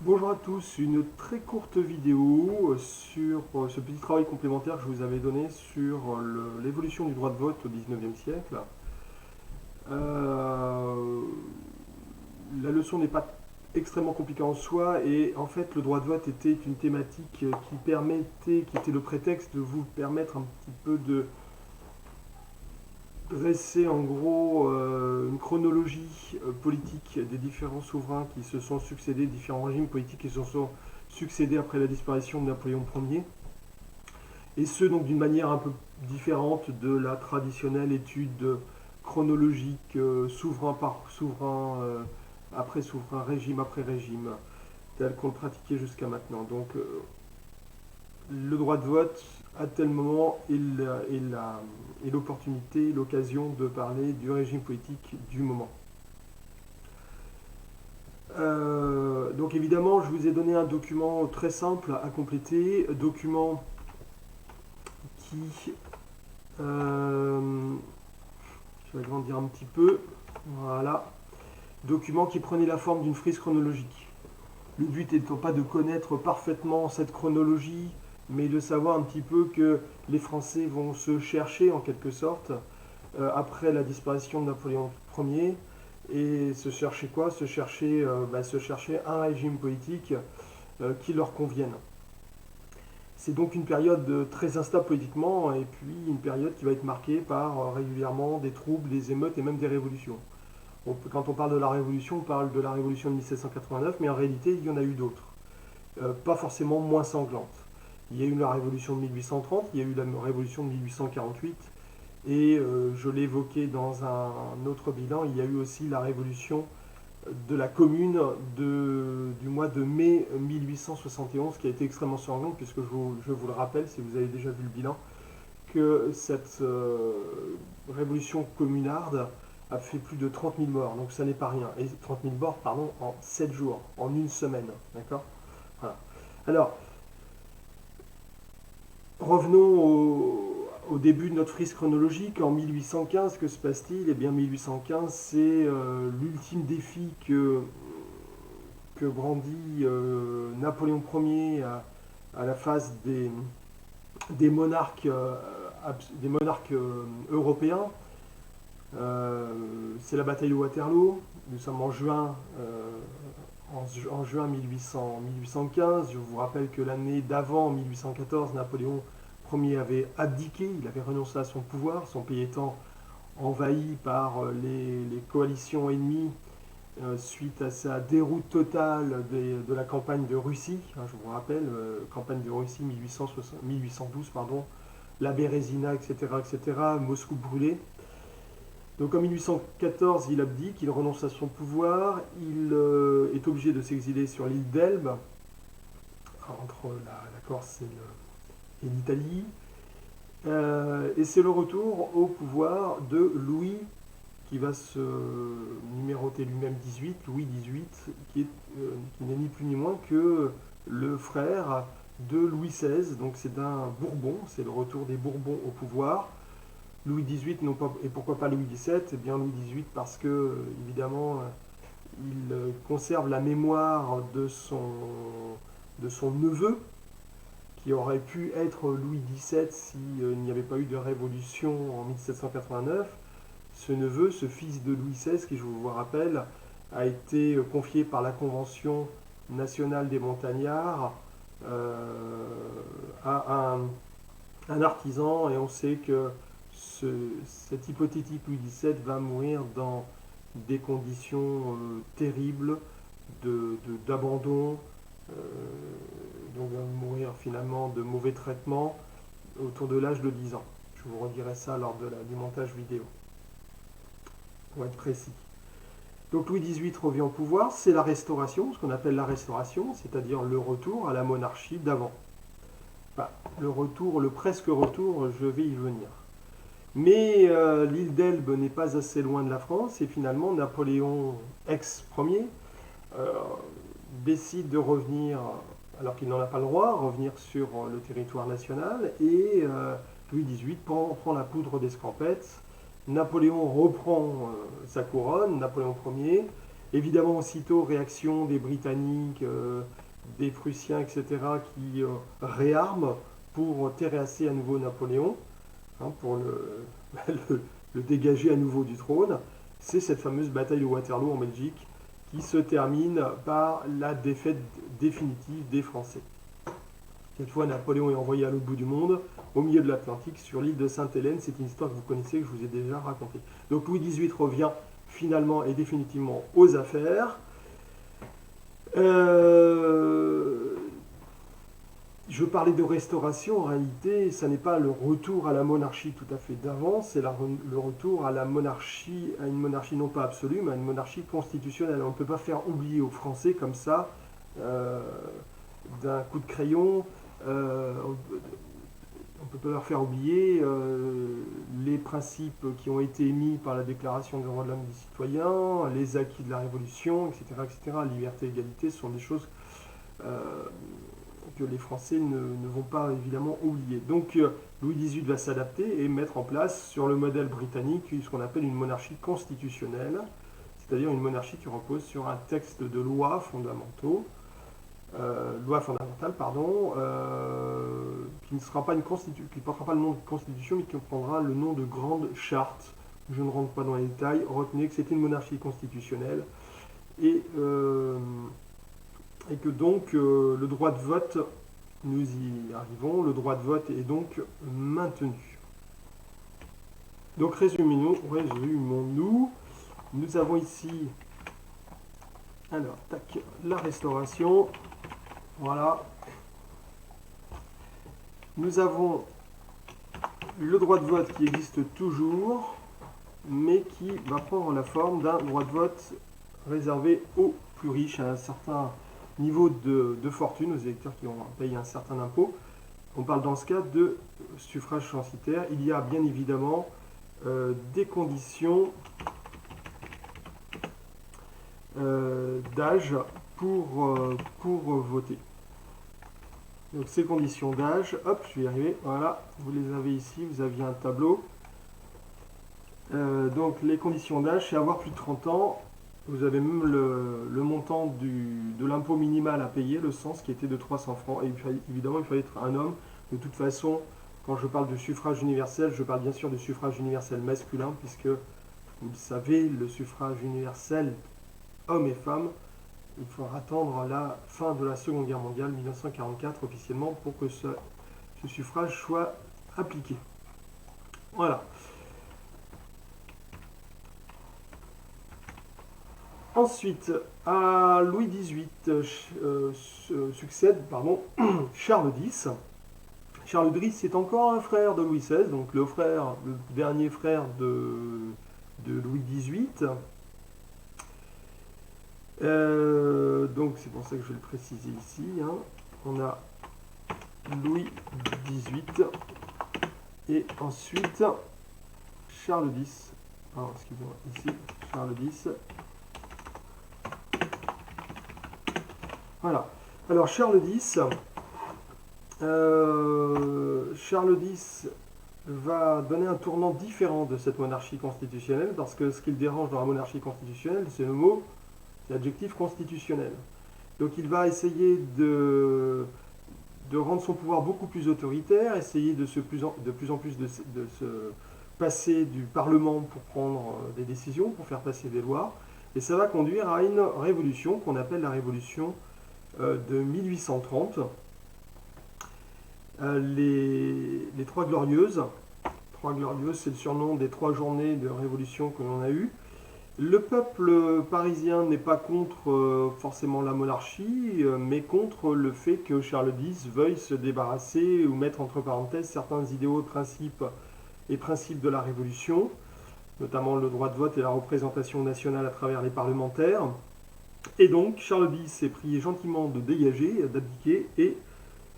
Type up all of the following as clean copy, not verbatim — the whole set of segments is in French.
Bonjour à tous, une très courte vidéo sur ce petit travail complémentaire que je vous avais donné sur l'évolution du droit de vote au XIXe siècle. Euh, la leçon n'est pas extrêmement compliquée en soi et en fait le droit de vote était une thématique qui était le prétexte de vous permettre un petit peu de dresser en gros une chronologie politique des différents souverains qui se sont succédés, différents régimes politiques qui se sont succédés après la disparition de Napoléon Ier, et ce donc d'une manière un peu différente de la traditionnelle étude chronologique, souverain par souverain, après souverain, régime après régime, tel qu'on le pratiquait jusqu'à maintenant. Donc le droit de vote, à tel moment, est l'opportunité, l'occasion de parler du régime politique du moment. Donc évidemment, je vous ai donné un document très simple à compléter, document qui... euh, je vais agrandir un petit peu. Voilà. Document qui prenait la forme d'une frise chronologique. Le but n'étant pas de connaître parfaitement cette chronologie, mais de savoir un petit peu que les Français vont se chercher en quelque sorte après la disparition de Napoléon Ier. Et se chercher quoi? Se chercher un régime politique qui leur convienne. C'est donc une période très instable politiquement et puis une période qui va être marquée par régulièrement des troubles, des émeutes et même des révolutions. Quand on parle de la révolution, on parle de la révolution de 1789, mais en réalité il y en a eu d'autres, pas forcément moins sanglantes. Il y a eu la révolution de 1830, il y a eu la révolution de 1848, et je l'ai évoqué dans un autre bilan, il y a eu aussi la révolution de la commune du mois de mai 1871, qui a été extrêmement sanglante, puisque je vous le rappelle, si vous avez déjà vu le bilan, que cette révolution communarde a fait plus de 30 000 morts, donc ça n'est pas rien. Et 30 000 morts, pardon, en 7 jours, en une semaine. D'accord. Voilà. Alors, revenons au début de notre frise chronologique. En 1815, que se passe-t-il? Eh bien, 1815, c'est l'ultime défi que brandit Napoléon Ier à la face des monarques, européens. C'est la bataille de Waterloo. Nous sommes en juin, en juin 1815. Je vous rappelle que l'année d'avant, 1814, Napoléon Ier avait abdiqué, il avait renoncé à son pouvoir, son pays étant envahi par les coalitions ennemies suite à sa déroute totale de la campagne de Russie. Je vous rappelle, campagne de Russie 1812, pardon, la Bérésina, etc., etc., Moscou brûlé. Donc en 1814, il abdique, il renonce à son pouvoir, il est obligé de s'exiler sur l'île d'Elbe, entre la Corse et l'Italie. Et c'est le retour au pouvoir de Louis, qui va se numéroter lui-même 18, Louis XVIII, qui n'est ni plus ni moins que le frère de Louis XVI. Donc c'est un Bourbon, c'est le retour des Bourbons au pouvoir. Louis XVIII, non pas, et pourquoi pas Louis XVII? Eh bien Louis XVIII parce que, évidemment, il conserve la mémoire de son neveu, qui aurait pu être Louis XVII s'il n'y avait pas eu de révolution en 1789. Ce neveu, ce fils de Louis XVI, qui je vous rappelle, a été confié par la Convention nationale des montagnards à un artisan, et on sait que cet hypothétique Louis XVII va mourir dans des conditions terribles d'abandon, euh, donc va mourir finalement de mauvais traitements autour de l'âge de 10 ans. Je vous redirai ça lors du montage vidéo, pour être précis. Donc Louis XVIII revient au pouvoir, c'est la restauration, ce qu'on appelle la restauration, c'est-à-dire le retour à la monarchie d'avant. Enfin, le retour, le presque retour, je vais y venir. Mais l'île d'Elbe n'est pas assez loin de la France et finalement Napoléon, ex-premier, euh, décide de revenir, alors qu'il n'en a pas le droit, revenir sur le territoire national, et Louis XVIII prend la poudre d'escampette. Napoléon reprend sa couronne, Napoléon Ier, Évidemment, aussitôt, réaction des Britanniques, des Prussiens, etc., qui réarment pour terrasser à nouveau Napoléon, hein, pour le dégager à nouveau du trône. C'est cette fameuse bataille de Waterloo en Belgique qui se termine par la défaite définitive des Français. Cette fois, Napoléon est envoyé à l'autre bout du monde, au milieu de l'Atlantique, sur l'île de Sainte-Hélène. C'est une histoire que vous connaissez, que je vous ai déjà racontée. Donc Louis XVIII revient finalement et définitivement aux affaires. Je parlais de restauration, en réalité, ça n'est pas le retour à la monarchie tout à fait d'avant, c'est le retour à la monarchie, à une monarchie non pas absolue, mais à une monarchie constitutionnelle. On ne peut pas faire oublier aux Français comme ça, d'un coup de crayon, on ne peut pas leur faire oublier les principes qui ont été émis par la Déclaration des droits de l'homme et des citoyens, les acquis de la Révolution, etc., etc. Liberté, égalité, ce sont des choses que les Français ne vont pas évidemment oublier. Donc Louis XVIII va s'adapter et mettre en place, sur le modèle britannique, ce qu'on appelle une monarchie constitutionnelle, c'est-à-dire une monarchie qui repose sur un texte de loi fondamentale, qui ne sera pas qui portera pas le nom de constitution, mais qui prendra le nom de grande charte. Je ne rentre pas dans les détails. Retenez que c'est une monarchie constitutionnelle et que donc le droit de vote, nous y arrivons, le droit de vote est donc maintenu. Donc résumons-nous. Nous avons ici, alors, tac, la restauration. Voilà. Nous avons le droit de vote qui existe toujours, mais qui va prendre la forme d'un droit de vote réservé aux plus riches, à un certain niveau de fortune, aux électeurs qui ont payé un certain impôt. On parle dans ce cas de suffrage censitaire. Il y a bien évidemment des conditions d'âge pour voter. Donc ces conditions d'âge, hop, je vais y arriver, voilà, vous les avez ici, vous aviez un tableau. Donc les conditions d'âge, c'est avoir plus de 30 ans. Vous avez même le montant de l'impôt minimal à payer, le cens, qui était de 300 francs. Et évidemment, il fallait être un homme. De toute façon, quand je parle de suffrage universel, je parle bien sûr de suffrage universel masculin, puisque, vous le savez, le suffrage universel hommes et femmes, il faudra attendre la fin de la Seconde Guerre mondiale, 1944 officiellement, pour que ce suffrage soit appliqué. Voilà. Ensuite, à Louis XVIII succède Charles X. Charles X est encore un frère de Louis XVI, donc le dernier frère de Louis XVIII. Donc c'est pour ça que je vais le préciser ici. Hein. On a Louis XVIII et ensuite Charles X. Alors, excusez-moi, ici, Charles X. Voilà. Alors Charles X va donner un tournant différent de cette monarchie constitutionnelle, parce que ce qui le dérange dans la monarchie constitutionnelle, c'est le mot, c'est l'adjectif constitutionnel. Donc il va essayer de rendre son pouvoir beaucoup plus autoritaire, essayer de plus en plus de se passer du Parlement pour prendre des décisions, pour faire passer des lois, et ça va conduire à une révolution qu'on appelle la révolution de 1830. Les Trois Glorieuses. Trois Glorieuses, c'est le surnom des 3 journées de révolution que l'on a eues. Le peuple parisien n'est pas contre forcément la monarchie, mais contre le fait que Charles X veuille se débarrasser ou mettre entre parenthèses certains idéaux et principes de la Révolution, notamment le droit de vote et la représentation nationale à travers les parlementaires. Et donc Charles X est prié gentiment de dégager, d'abdiquer, et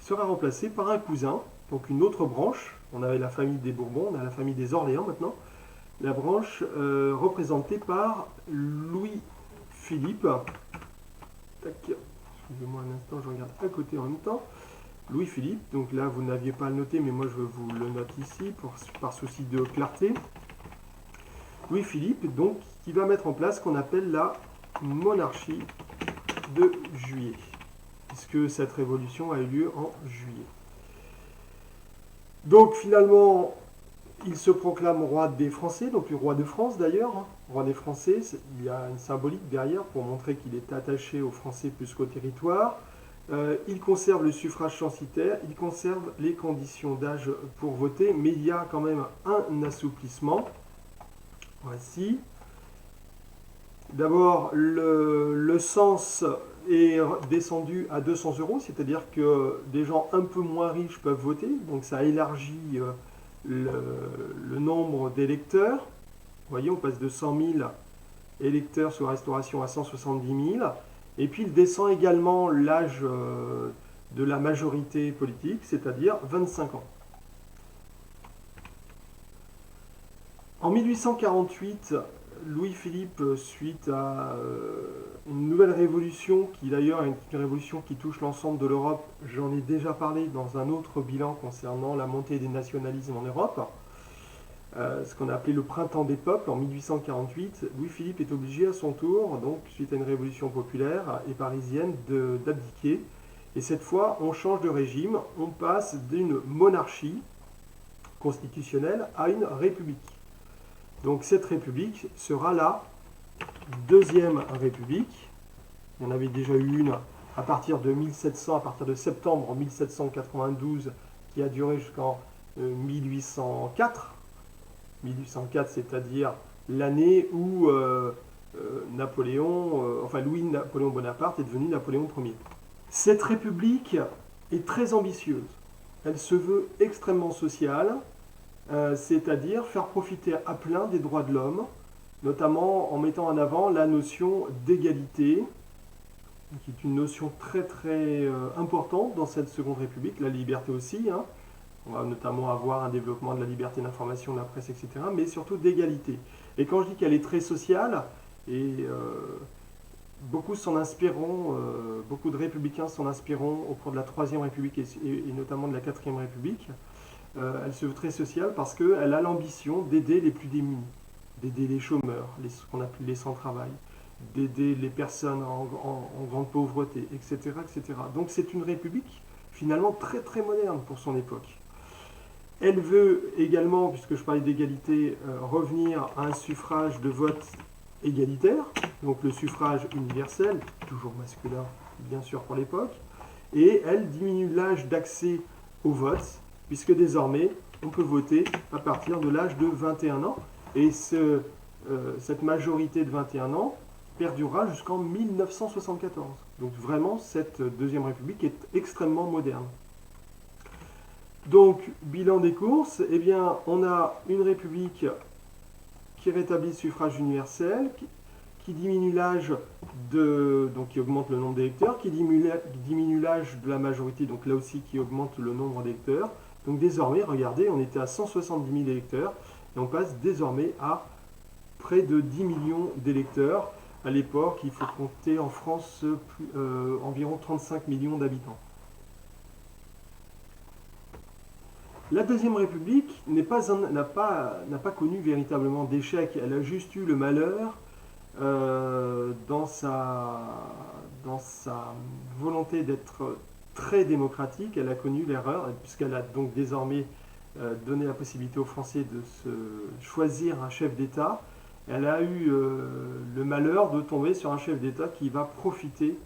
sera remplacé par un cousin, donc une autre branche. On avait la famille des Bourbons, on a la famille des Orléans maintenant. La branche représentée par Louis-Philippe. Excusez-moi un instant, je regarde à côté en même temps. Louis-Philippe, donc là vous n'aviez pas à le noter, mais moi je vous le note ici par souci de clarté. Louis-Philippe, donc, qui va mettre en place ce qu'on appelle la monarchie de juillet, puisque cette révolution a eu lieu en juillet. Donc finalement, il se proclame roi des Français, donc le roi de France d'ailleurs, hein. Roi des Français, il y a une symbolique derrière pour montrer qu'il est attaché aux Français plus qu'au territoire. Il conserve le suffrage censitaire, il conserve les conditions d'âge pour voter, mais il y a quand même un assouplissement. Voici. D'abord, le cens est descendu à 200 €, c'est-à-dire que des gens un peu moins riches peuvent voter, donc ça élargit le nombre d'électeurs. Vous voyez, on passe de 100 000 électeurs sous la Restauration à 170 000. Et puis il descend également l'âge de la majorité politique, c'est-à-dire 25 ans. En 1848, Louis-Philippe, suite à une nouvelle révolution, qui d'ailleurs est une révolution qui touche l'ensemble de l'Europe, j'en ai déjà parlé dans un autre bilan concernant la montée des nationalismes en Europe, ce qu'on a appelé le printemps des peuples en 1848, Louis-Philippe est obligé à son tour, donc suite à une révolution populaire et parisienne, d'abdiquer. Et cette fois, on change de régime, on passe d'une monarchie constitutionnelle à une république. Donc cette république sera la deuxième république. Il y en avait déjà eu une à partir de 1700, à partir de septembre 1792, qui a duré jusqu'en 1804. 1804, c'est-à-dire l'année où Louis-Napoléon Bonaparte est devenu Napoléon Ier. Cette république est très ambitieuse. Elle se veut extrêmement sociale, c'est-à-dire faire profiter à plein des droits de l'homme, notamment en mettant en avant la notion d'égalité, qui est une notion très très importante dans cette Seconde République, la liberté aussi, hein. On va notamment avoir un développement de la liberté d'information, de la presse, etc., mais surtout d'égalité. Et quand je dis qu'elle est très sociale, et beaucoup de républicains s'en inspireront au cours de la Troisième République et notamment de la Quatrième République, elle se veut très sociale parce qu'elle a l'ambition d'aider les plus démunis, d'aider les chômeurs, ce qu'on appelle les sans-travail, d'aider les personnes en grande pauvreté, etc., etc. Donc c'est une république finalement très très moderne pour son époque. Elle veut également, puisque je parlais d'égalité, revenir à un suffrage de vote égalitaire, donc le suffrage universel, toujours masculin bien sûr pour l'époque, et elle diminue l'âge d'accès au vote, puisque désormais on peut voter à partir de l'âge de 21 ans, et cette majorité de 21 ans perdurera jusqu'en 1974. Donc vraiment, cette Deuxième République est extrêmement moderne. Donc, bilan des courses, eh bien, on a une république qui rétablit le suffrage universel, qui diminue l'âge donc qui augmente le nombre d'électeurs, qui diminue l'âge de la majorité, donc là aussi qui augmente le nombre d'électeurs. Donc désormais, regardez, on était à 170 000 électeurs, et on passe désormais à près de 10 millions d'électeurs. À l'époque, il faut compter en France environ 35 millions d'habitants. La Deuxième République n'a pas connu véritablement d'échec. Elle a juste eu le malheur, dans sa volonté d'être très démocratique, elle a connu l'erreur, puisqu'elle a donc désormais donné la possibilité aux Français de se choisir un chef d'État. Elle a eu le malheur de tomber sur un chef d'État qui va profiter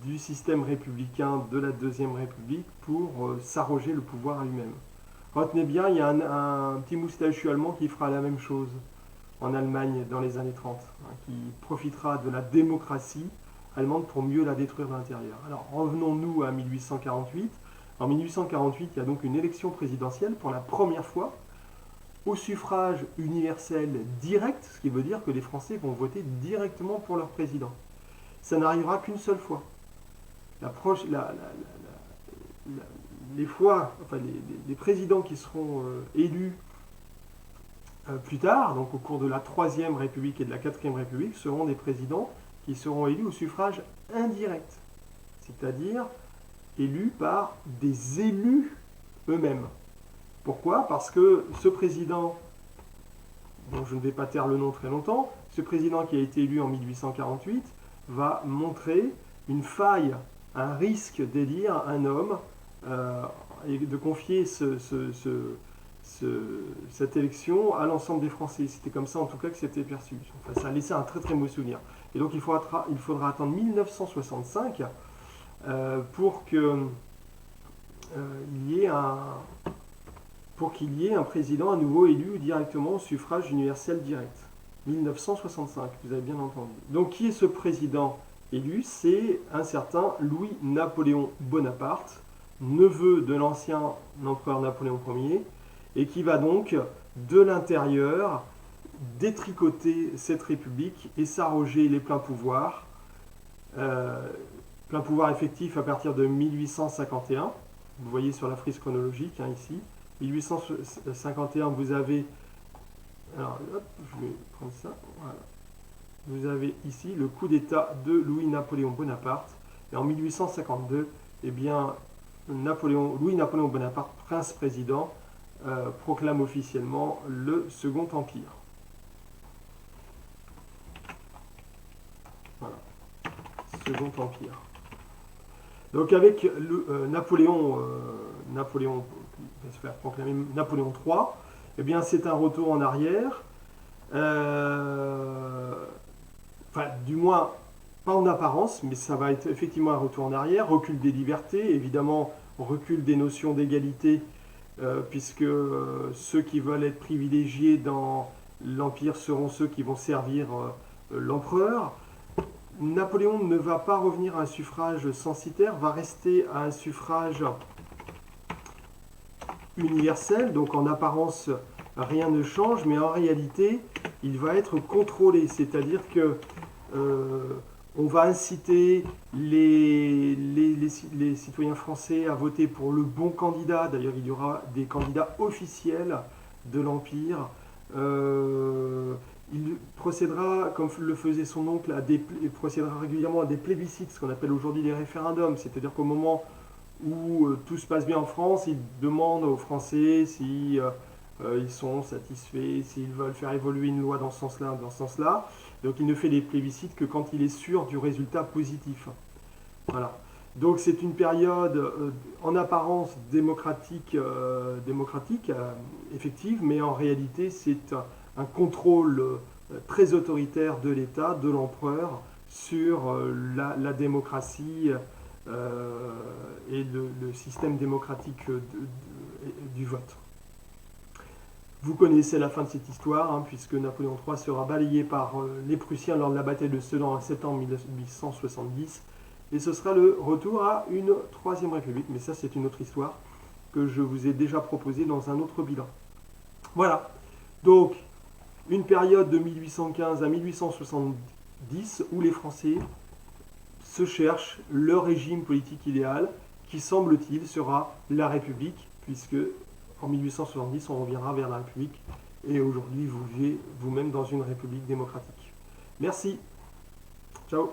du système républicain de la Deuxième République pour s'arroger le pouvoir à lui-même. Retenez bien, il y a un petit moustachu allemand qui fera la même chose en Allemagne dans les années 30, hein, qui profitera de la démocratie allemande pour mieux la détruire de l'intérieur. Alors revenons-nous à 1848. En 1848, il y a donc une élection présidentielle pour la première fois au suffrage universel direct, ce qui veut dire que les Français vont voter directement pour leur président. Ça n'arrivera qu'une seule fois. Les présidents qui seront élus plus tard, donc au cours de la Troisième République et de la Quatrième République, seront des présidents qui seront élus au suffrage indirect, c'est-à-dire élus par des élus eux-mêmes. Pourquoi ? Parce que ce président dont je ne vais pas taire le nom très longtemps, ce président qui a été élu en 1848 va montrer une faille, un risque d'élire un homme et de confier cette élection à l'ensemble des Français. C'était comme ça en tout cas que c'était perçu. Enfin, ça a laissé un très très mauvais souvenir. Et donc il faudra attendre 1965 pour qu'il y ait un président à nouveau élu directement au suffrage universel direct. 1965, vous avez bien entendu. Donc qui est ce président élu? C'est un certain Louis-Napoléon Bonaparte, neveu de l'ancien empereur Napoléon Ier, et qui va donc, de l'intérieur, détricoter cette République et s'arroger les pleins pouvoirs. Plein pouvoir effectif à partir de 1851. Vous voyez sur la frise chronologique, ici. 1851, vous avez... Alors, hop, je vais prendre ça. Voilà. Vous avez ici le coup d'État de Louis-Napoléon Bonaparte. Et en 1852, eh bien, Louis-Napoléon Bonaparte, prince-président, proclame officiellement le Second Empire. Voilà. Second Empire. Donc avec Napoléon va se faire proclamer Napoléon III, eh bien c'est un retour en arrière. Enfin, du moins, pas en apparence, mais ça va être effectivement un retour en arrière, recul des libertés, évidemment recul des notions d'égalité, puisque ceux qui veulent être privilégiés dans l'Empire seront ceux qui vont servir l'empereur. Napoléon ne va pas revenir à un suffrage censitaire, va rester à un suffrage universel, donc en apparence rien ne change, mais en réalité il va être contrôlé, c'est-à-dire que on va inciter les citoyens français à voter pour le bon candidat. D'ailleurs, il y aura des candidats officiels de l'Empire. Il procédera, comme le faisait son oncle, il procédera régulièrement à des plébiscites, ce qu'on appelle aujourd'hui des référendums. C'est-à-dire qu'au moment où tout se passe bien en France, il demande aux Français si ils sont satisfaits, s'ils veulent faire évoluer une loi dans ce sens-là, dans ce sens-là. Donc il ne fait des plébiscites que quand il est sûr du résultat positif. Voilà. Donc c'est une période en apparence démocratique, effective, mais en réalité c'est un contrôle très autoritaire de l'État, de l'empereur, sur la démocratie et le système démocratique du vote. Vous connaissez la fin de cette histoire, puisque Napoléon III sera balayé par les Prussiens lors de la bataille de Sedan en septembre 1870, et ce sera le retour à une Troisième République, mais ça c'est une autre histoire que je vous ai déjà proposée dans un autre bilan. Voilà, donc une période de 1815 à 1870 où les Français se cherchent leur régime politique idéal, qui semble-t-il sera la République, puisque en 1870 on reviendra vers la République, et aujourd'hui vous vivez vous-même dans une République démocratique. Merci, ciao.